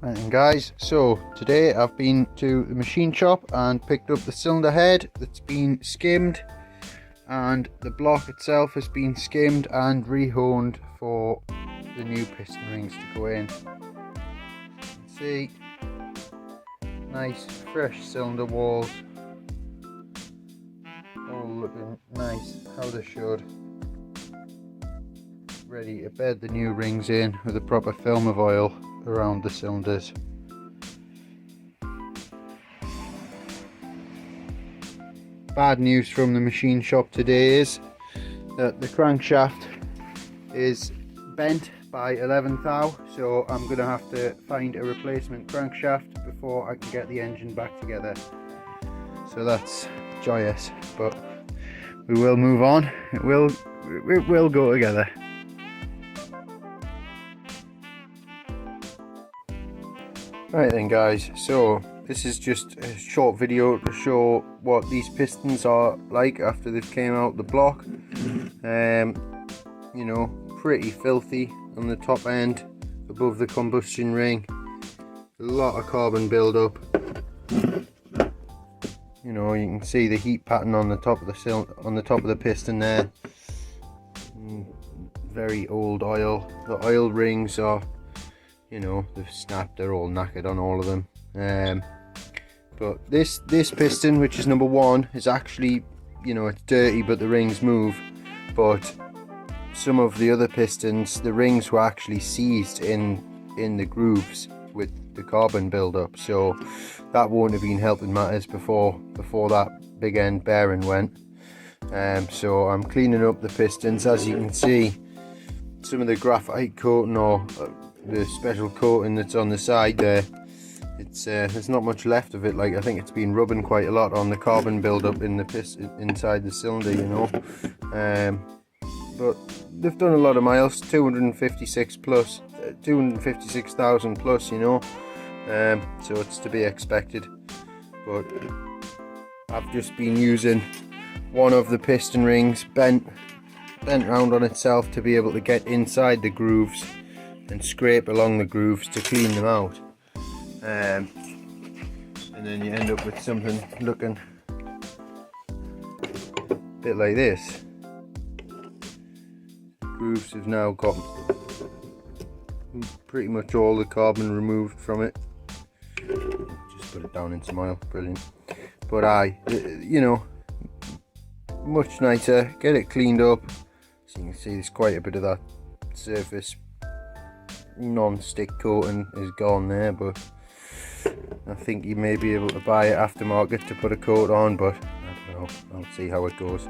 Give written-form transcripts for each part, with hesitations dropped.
Right then guys, so today I've been to the machine shop and picked up the cylinder head that's been skimmed, and the block itself has been skimmed and rehoned for the new piston rings to go in. See, nice fresh cylinder walls, all looking nice how they should. Ready to bed the new rings in with a proper film of oil around the cylinders. Bad news from the machine shop today is that the crankshaft is bent by 11 thou, so I'm going to have to find a replacement crankshaft before I can get the engine back together. So that's joyous, but we will move on. It will go together. Right then guys, so this is just a short video to show what these pistons are like after they've came out the block. You know, pretty filthy on the top end above the combustion ring. A lot of carbon build-up. You know, you can see the heat pattern on the top of the piston there. Very old oil. The oil rings are, you know, they've snapped, they're all knackered on all of them. But this piston, which is number 1, is actually, you know, it's dirty but the rings move. But some of the other pistons, the rings were actually seized in the grooves with the carbon build-up, so that won't have been helping matters before that big end bearing went. So I'm cleaning up the pistons. As you can see, some of the graphite coating or the special coating that's on the side there, it's there's not much left of it. Like, I think it's been rubbing quite a lot on the carbon build-up in the piston inside the cylinder, you know. But they've done a lot of miles, 256,000 plus, you know. So it's to be expected. But I've just been using one of the piston rings bent round on itself to be able to get inside the grooves and scrape along the grooves to clean them out. And then you end up with something looking a bit like this. Grooves have now got pretty much all the carbon removed from it. Just put it down in some oil, brilliant. But you know, much nicer. Get it cleaned up. So you can see there's quite a bit of that surface non-stick coating is gone there, but I think you may be able to buy it aftermarket to put a coat on, but I don't know, I'll see how it goes.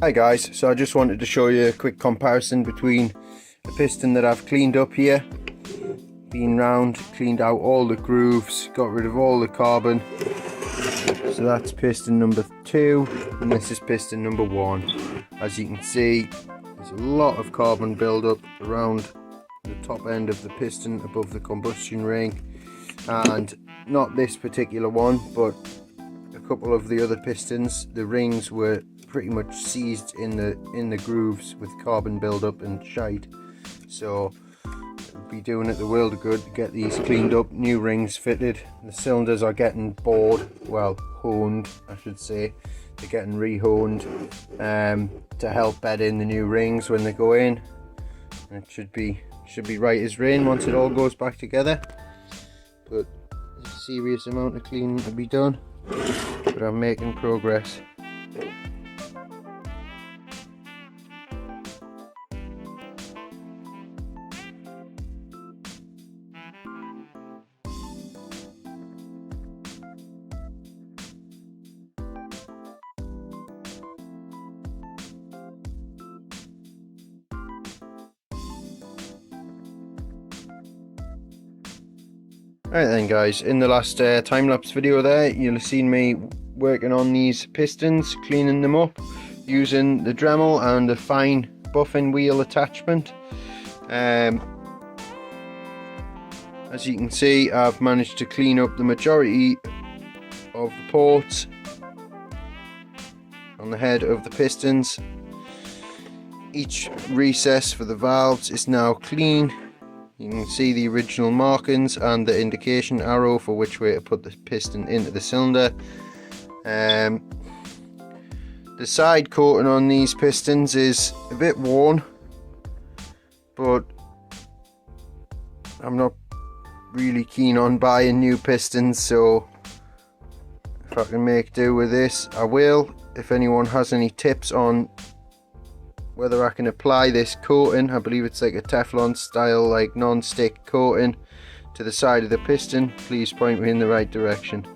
Hi guys, so I just wanted to show you a quick comparison between the piston that I've cleaned up here. Been round, cleaned out all the grooves, got rid of all the carbon. So that's piston number 2, and this is piston number 1. As you can see, there's a lot of carbon buildup around the top end of the piston above the combustion ring, and not this particular one, but a couple of the other pistons. The rings were pretty much seized in the grooves with carbon buildup and shite. So it'll be doing it the world of good to get these cleaned up, new rings fitted. The cylinders are getting bored, well, honed I should say. They're getting re-honed to help bed in the new rings when they go in. And it should be right as rain once it all goes back together. But there's a serious amount of cleaning to be done, but I'm making progress. Right then guys, in the last time-lapse video there, you'll have seen me working on these pistons, cleaning them up using the Dremel and the fine buffing wheel attachment. As you can see, I've managed to clean up the majority of the ports on the head of the pistons. Each recess for the valves is now clean. You can see the original markings and the indication arrow for which way to put the piston into the cylinder. The side coating on these pistons is a bit worn, but I'm not really keen on buying new pistons, so if I can make do with this I will. If anyone has any tips on whether I can apply this coating, I believe it's like a Teflon style, like non-stick coating to the side of the piston, please point me in the right direction.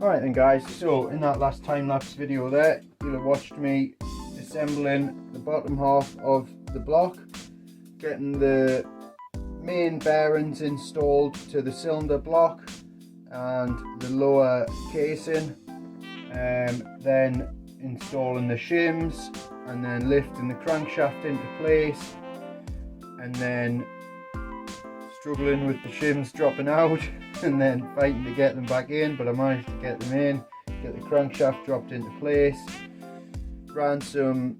Alright then guys, so in that last time-lapse video there, you'll have watched me assembling the bottom half of the block, getting the main bearings installed to the cylinder block and the lower casing, then installing the shims, and then lifting the crankshaft into place, and then struggling with the shims dropping out and then fighting to get them back in, but I managed to get them in, get the crankshaft dropped into place, ran some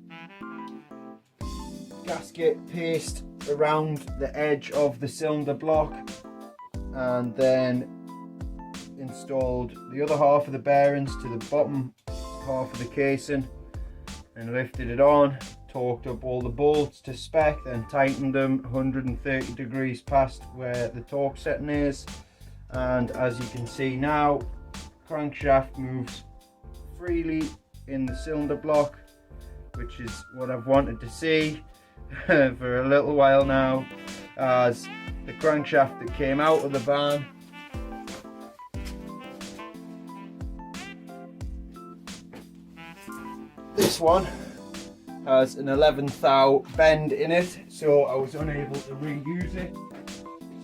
gasket paste around the edge of the cylinder block, and then installed the other half of the bearings to the bottom half of the casing and lifted it on, torqued up all the bolts to spec, then tightened them 130 degrees past where the torque setting is. And as you can see now, crankshaft moves freely in the cylinder block, which is what I've wanted to see for a little while now, as the crankshaft that came out of the van this one has an 11th thou bend in it, so I was unable to reuse it.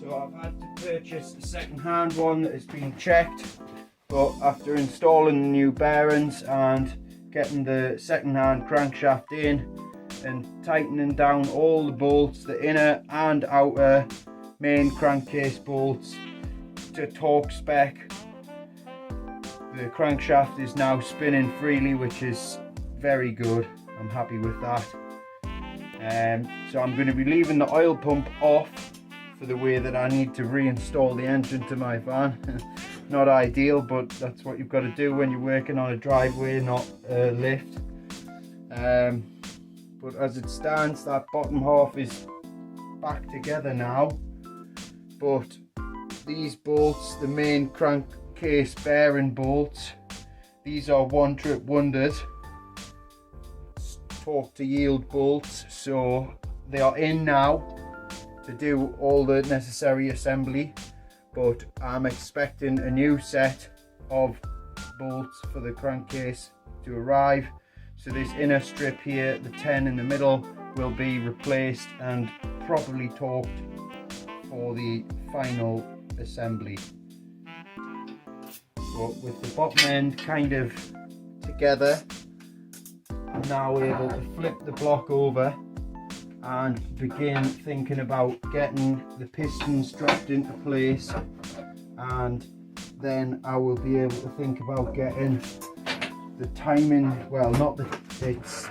So I've had to purchase a second-hand one that has been checked, but after installing the new bearings and getting the second-hand crankshaft in and tightening down all the bolts, the inner and outer main crankcase bolts to torque spec, the crankshaft is now spinning freely, which is very good. I'm happy with that. So I'm going to be leaving the oil pump off for the way that I need to reinstall the engine to my van. Not ideal, but that's what you've got to do when you're working on a driveway, not a lift. But as it stands, that bottom half is back together now, but these bolts, the main crankcase bearing bolts, these are one trip wonders, torque to yield bolts, so they are in now to do all the necessary assembly, but I'm expecting a new set of bolts for the crankcase to arrive. So this inner strip here, the 10 in the middle, will be replaced and properly torqued for the final assembly. But with the bottom end kind of together, I'm now able to flip the block over and begin thinking about getting the pistons dropped into place, and then I will be able to think about getting the timing, well, not the, it's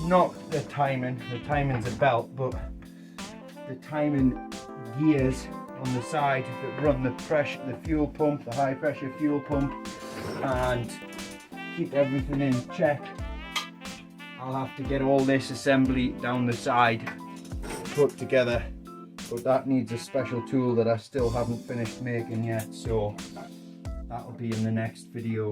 not the timing's a belt, but the timing gears on the side that run the pressure, the fuel pump, the high pressure fuel pump, and keep everything in check. I'll have to get all this assembly down the side put together, but that needs a special tool that I still haven't finished making yet, so that'll be in the next video.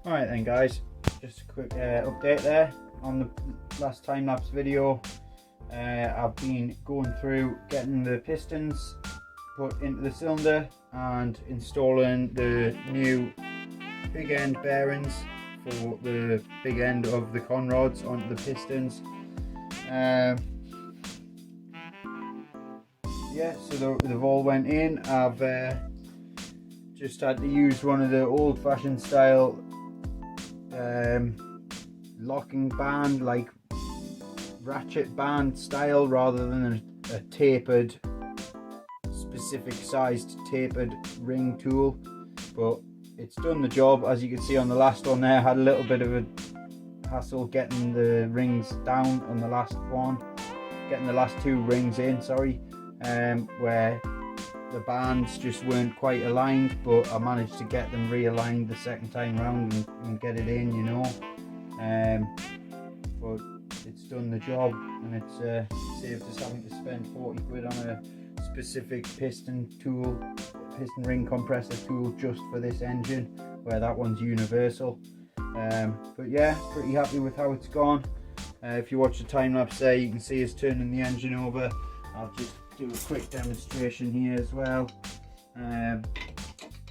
Alright then guys, just a quick update there on the last time-lapse video. I've been going through getting the pistons put into the cylinder and installing the new big end bearings for the big end of the con rods onto the pistons. Yeah, so they've all went in. I've just had to use one of the old-fashioned style locking band, like ratchet band style, rather than a tapered, specific sized tapered ring tool. But it's done the job. As you can see on the last one there, I had a little bit of a hassle getting the rings down on the last one, getting the last two rings in, sorry, where the bands just weren't quite aligned, but I managed to get them realigned the second time round and get it in, you know. But it's done the job, and it's saved us having to spend 40 quid on a specific piston tool, piston ring compressor tool just for this engine, where that one's universal. But yeah, pretty happy with how it's gone. If you watch the time lapse there, you can see us turning the engine over. I'll just do a quick demonstration here as well,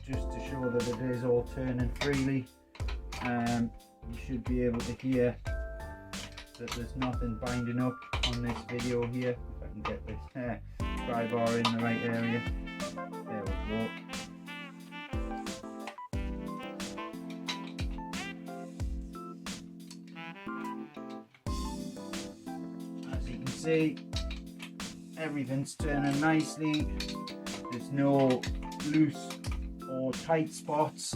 just to show that it is all turning freely. You should be able to hear that there's nothing binding up on this video here. If I can get this pry bar in the right area, there we go. As you can see, everything's turning nicely. There's no loose or tight spots.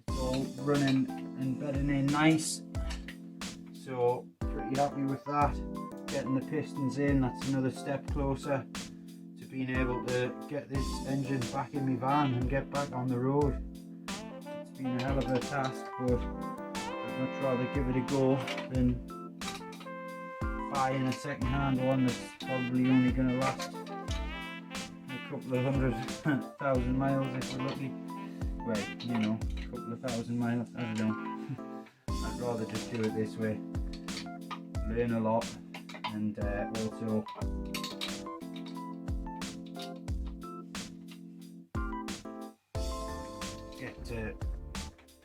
It's all running and bedding in nice. So pretty happy with that. Getting the pistons in, that's another step closer to being able to get this engine back in my van and get back on the road. It's been a hell of a task, but I'd much rather give it a go than buying a second-hand one that's probably only going to last a couple of 100,000 miles if we're lucky. Well, you know, a couple of thousand miles, I don't know. I'd rather just do it this way. Learn a lot, and also get to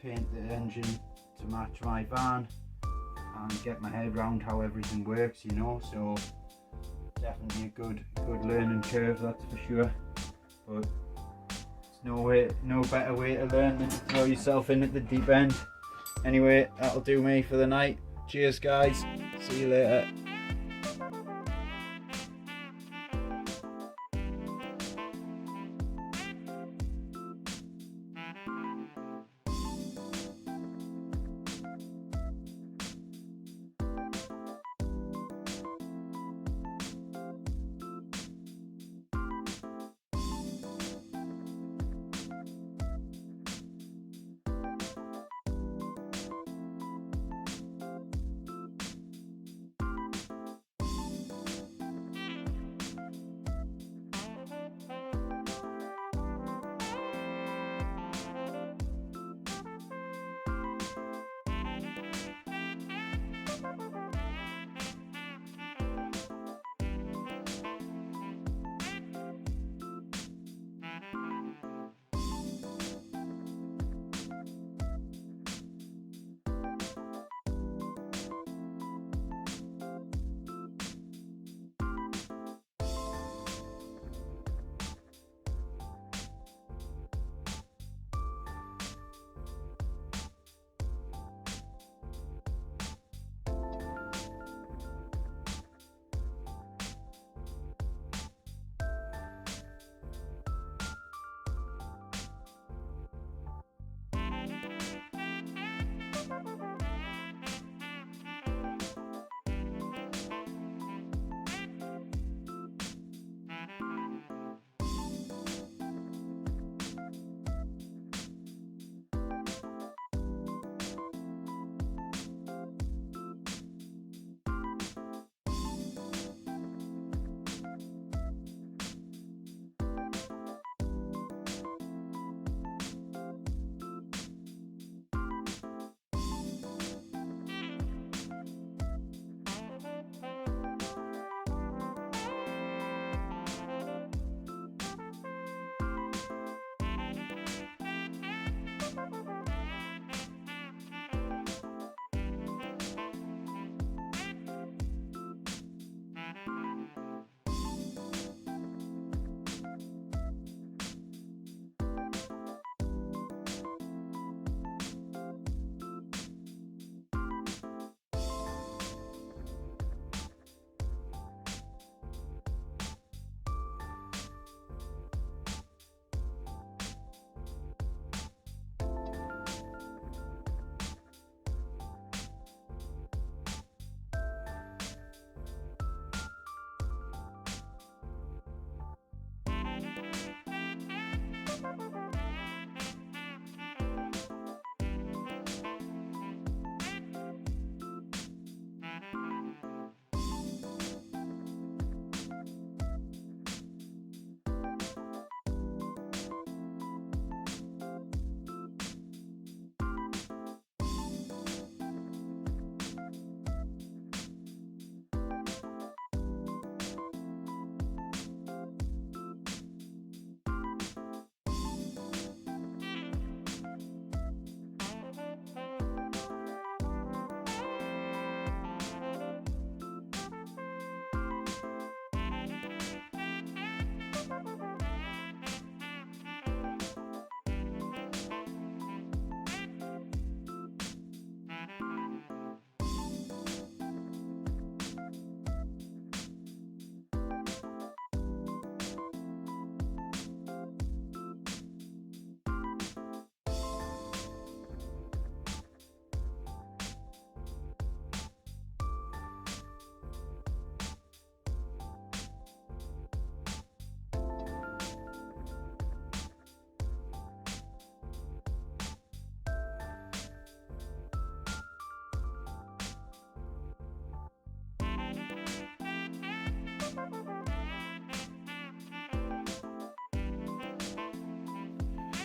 paint the engine to match my van and get my head around how everything works, you know. So definitely a good learning curve, that's for sure. But it's no better way to learn than to throw yourself in at the deep end. Anyway, that'll do me for the night. Cheers guys, see you later.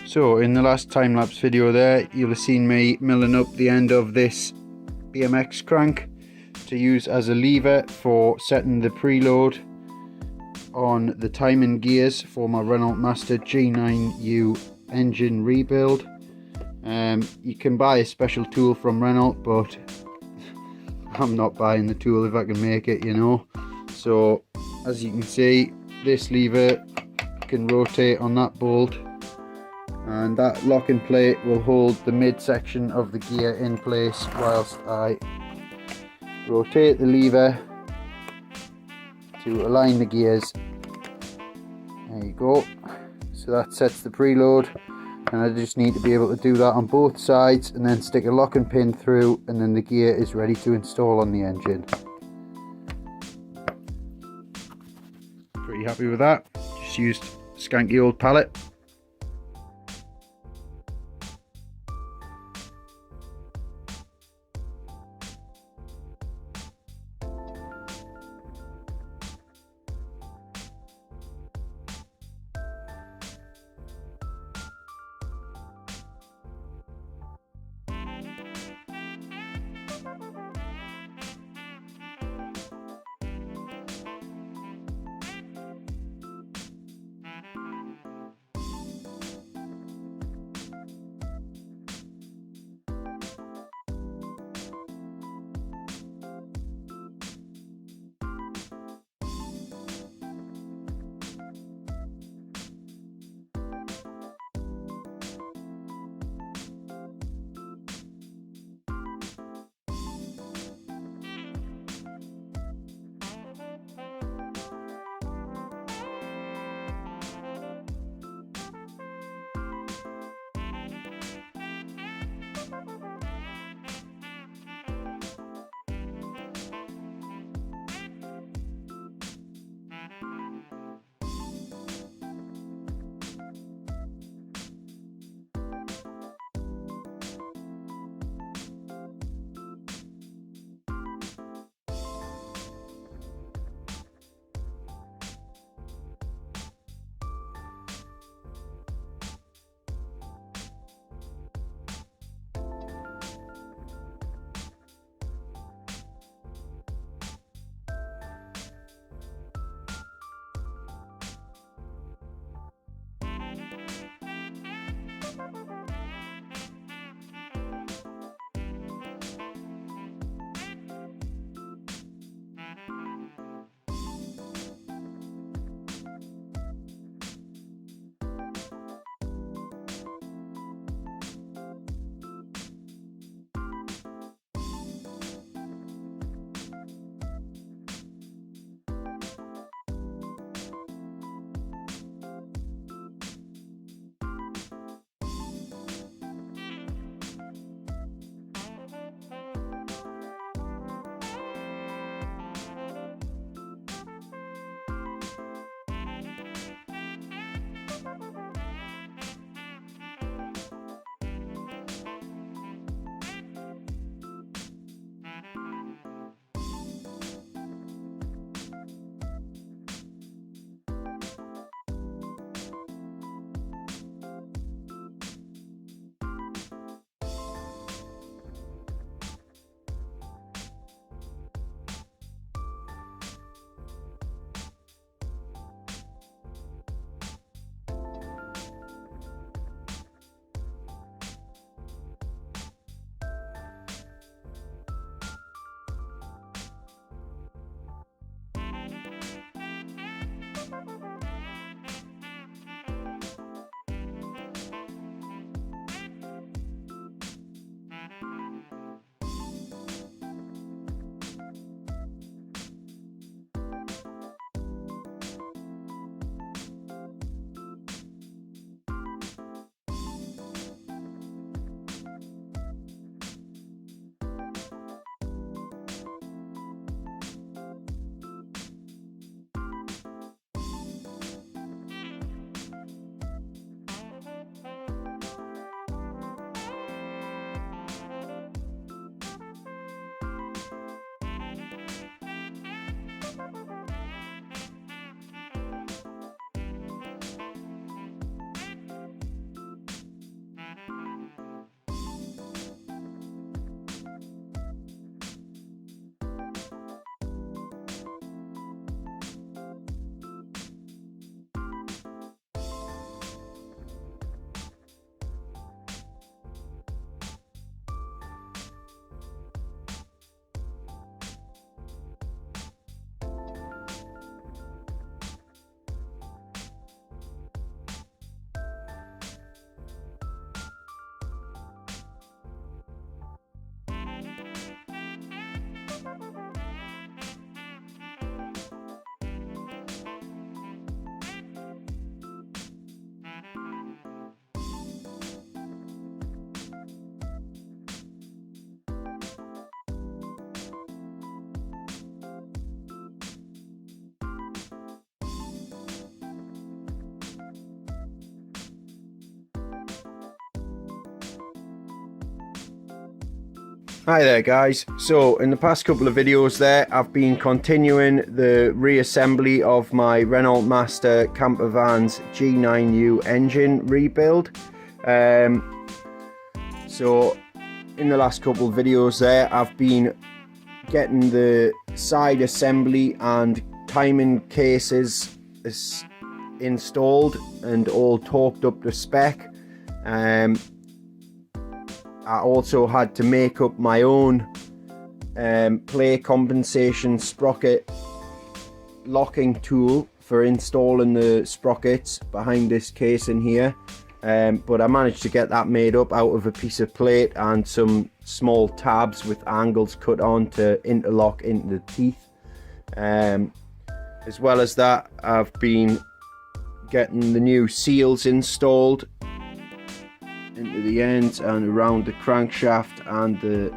So in the last time-lapse video there, you'll have seen me milling up the end of this BMX crank to use as a lever for setting the preload on the timing gears for my Renault Master G9U engine rebuild. You can buy a special tool from Renault, but I'm not buying the tool if I can make it, you know. So as you can see, this lever can rotate on that bolt, and that locking plate will hold the midsection of the gear in place whilst I rotate the lever to align the gears. There you go. So that sets the preload, and I just need to be able to do that on both sides and then stick a locking pin through, and then the gear is ready to install on the engine. Pretty happy with that. Just used a skanky old pallet. Hi there guys, so in the past couple of videos there I've been continuing the reassembly of my Renault Master camper van's G9U engine rebuild. So in the last couple of videos there I've been getting the side assembly and timing cases installed and all torqued up to spec. I also had to make up my own play compensation sprocket locking tool for installing the sprockets behind this case in here, but I managed to get that made up out of a piece of plate and some small tabs with angles cut on to interlock into the teeth. As well as that, I've been getting the new seals installed into the ends and around the crankshaft and the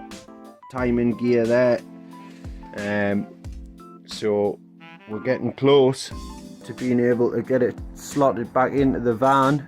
timing gear there. So we're getting close to being able to get it slotted back into the van.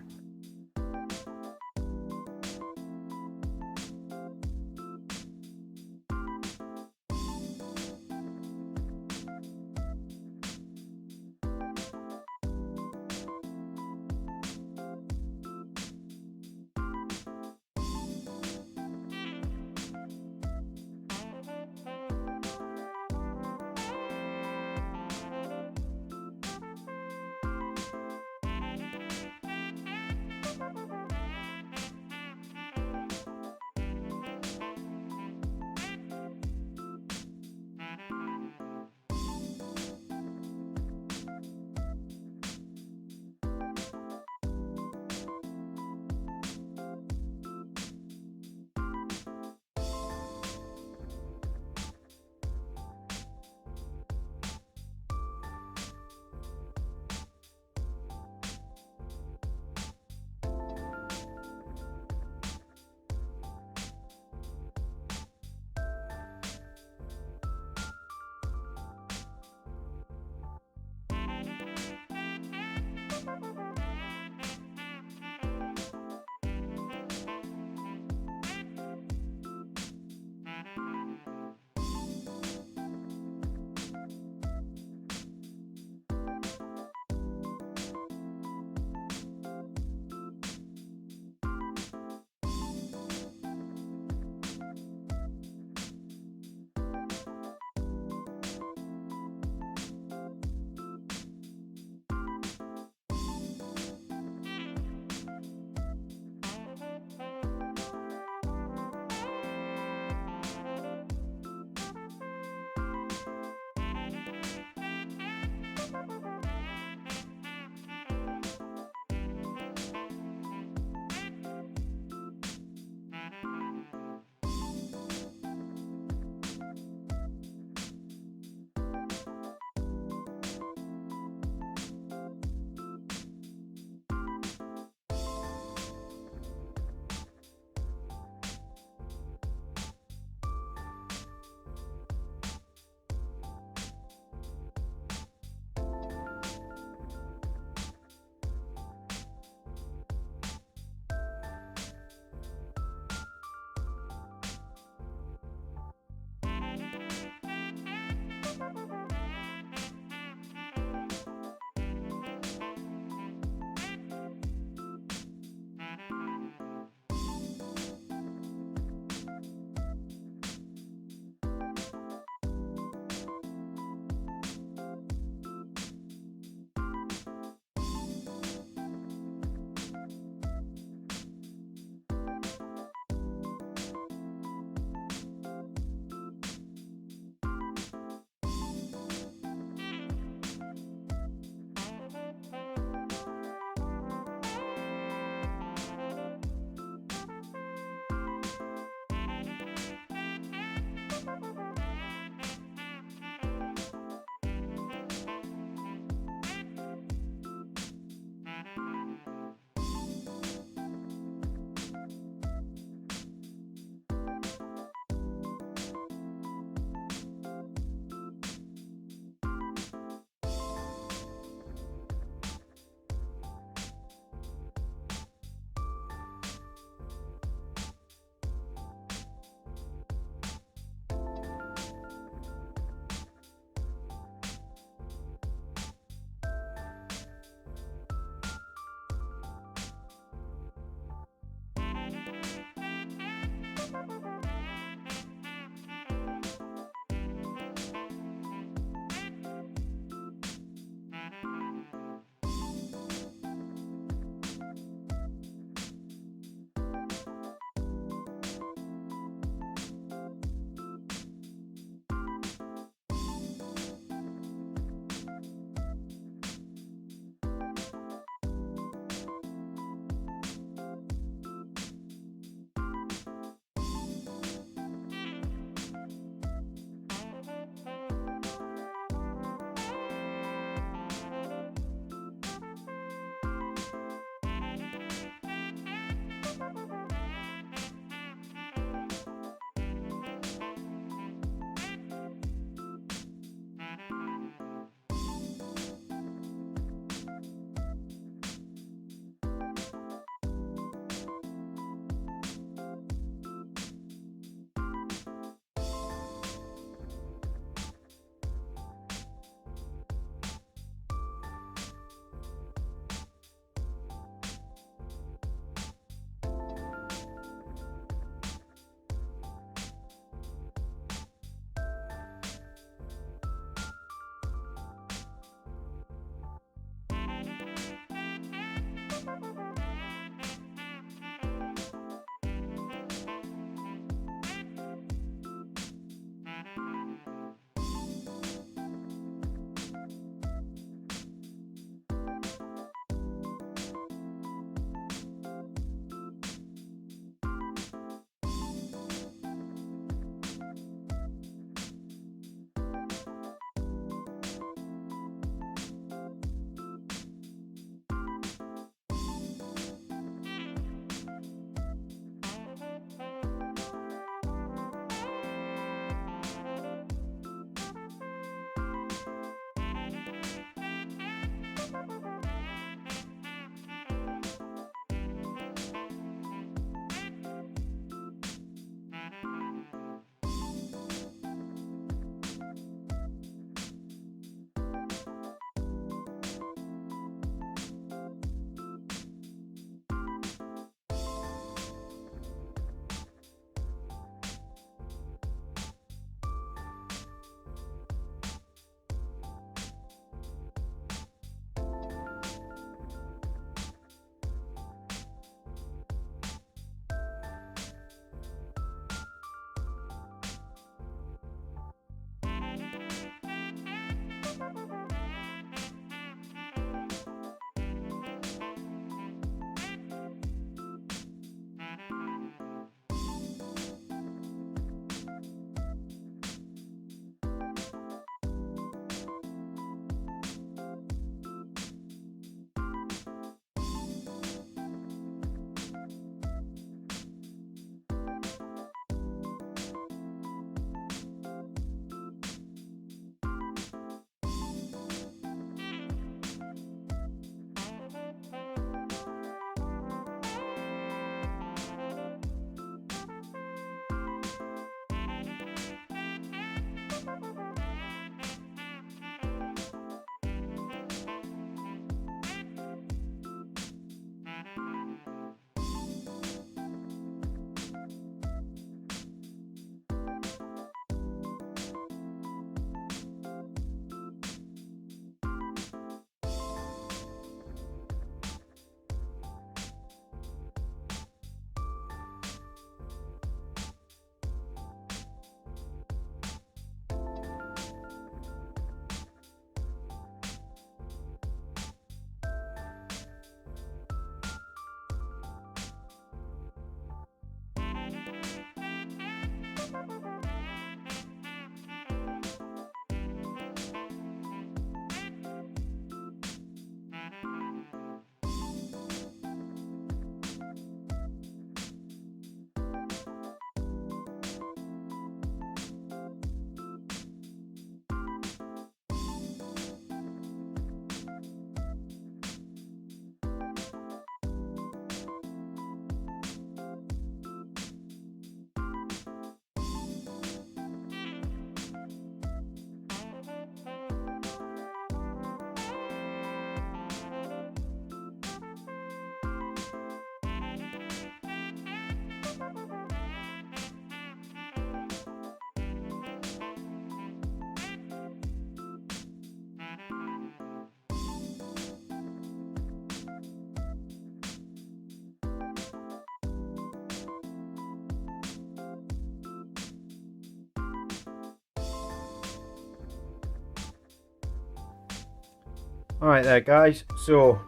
Alright there guys, so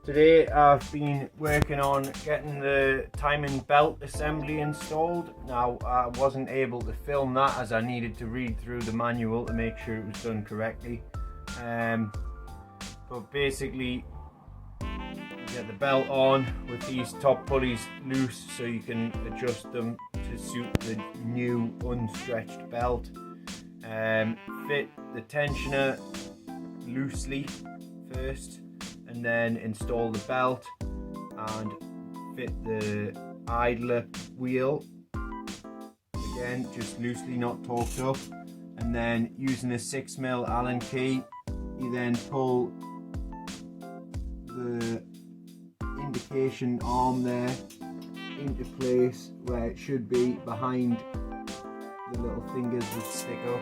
today I've been working on getting the timing belt assembly installed. Now I wasn't able to film that as I needed to read through the manual to make sure it was done correctly. But basically you get the belt on with these top pulleys loose so you can adjust them to suit the new unstretched belt. Fit the tensioner loosely first and then install the belt and fit the idler wheel again just loosely, not torqued up, and then using a 6mm Allen key you then pull the indication arm there into place where it should be behind the little fingers that stick up.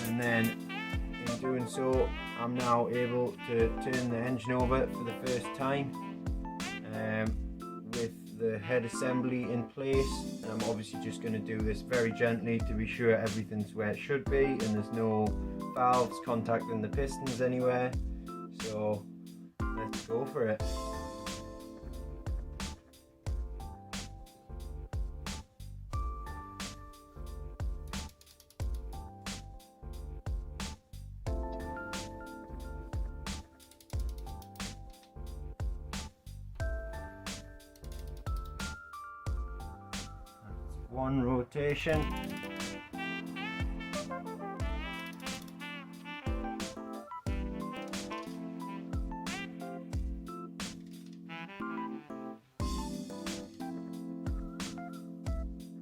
And then in doing so I'm now able to turn the engine over for the first time with the head assembly in place, and I'm obviously just going to do this very gently to be sure everything's where it should be and there's no valves contacting the pistons anywhere. So let's go for it. One rotation.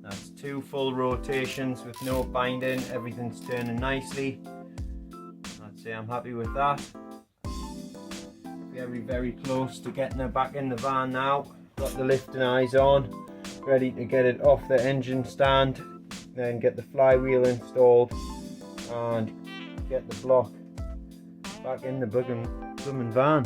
That's 2 full rotations with no binding, everything's turning nicely. I'd say I'm happy with that. Very close to getting her back in the van now. Got the lifting eyes on, ready to get it off the engine stand, then get the flywheel installed and get the block back in the blooming van.